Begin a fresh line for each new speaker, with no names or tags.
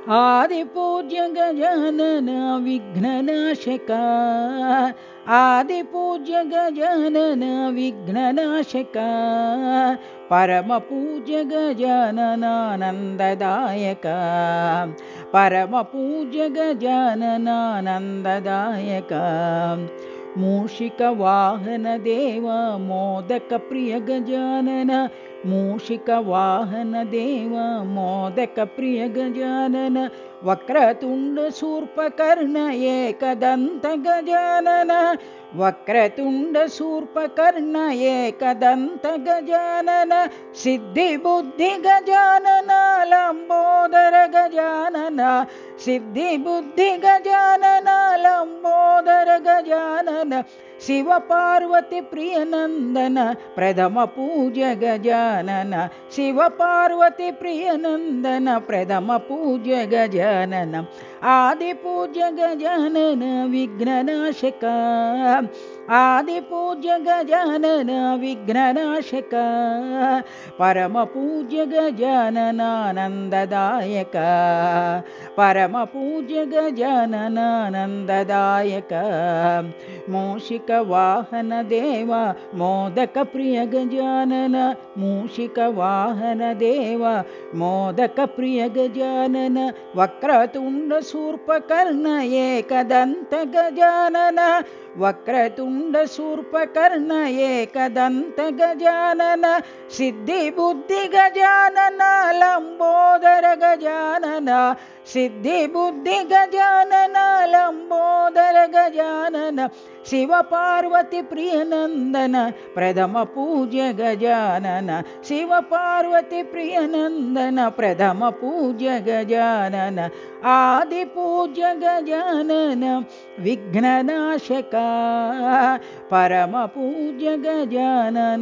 आदिपूज्य गजानन विघ्ननाशक आदिपूज्य गजानन विघ्ननाशक परमपूज्य गजाननानन्ददायक परमपूज्य गजाननानन्ददायक मूषिकवाहन देव मोदकप्रिय गजानन मूषिकवाहन देव मोदकप्रिय गजानन वक्रतुण्ड शूर्पकर्ण एकदन्त गजानन वक्रतुण्ड शूर्पकर्ण एकदन्त गजानन सिद्धिबुद्धि गजानन लम्बोदर गजानन सिद्धिबुद्धि गजानन लम्बोदर गजानन शिव पार्वती प्रियनन्दन प्रथम पूज्य गजानन शिव पार्वती प्रियनन्दन प्रथम पूज्य गजानन आदिपूज्य गजानन विघ्ननाशक आदिपूज्य गजानन विघ्ननाशक परमपूज्य गजाननानन्ददायक परमपूज्य गजाननानन्ददायक मूषिकवाहन देव मोदकप्रिय गजानन मूषिकवाहन देव मोदकप्रिय गजानन वक्रतुण्ड शूर्पकर्ण एकदन्त गजानन वक्रतुण्ड शूर्पकर्ण एकदन्त गजानन सिद्धिबुद्धि गजानन लम्बोदर गजानन सिद्धिबुद्धि गजानन लम्बोदर गजानन शिव पार्वती प्रियनन्दन प्रथम पूज्य गजानन शिव पार्वती प्रियनन्दन प्रथम पूज्य गजानन आदिपूज्य गजानन विघ्ननाशक परम पूज्य गजाननानन्ददायक।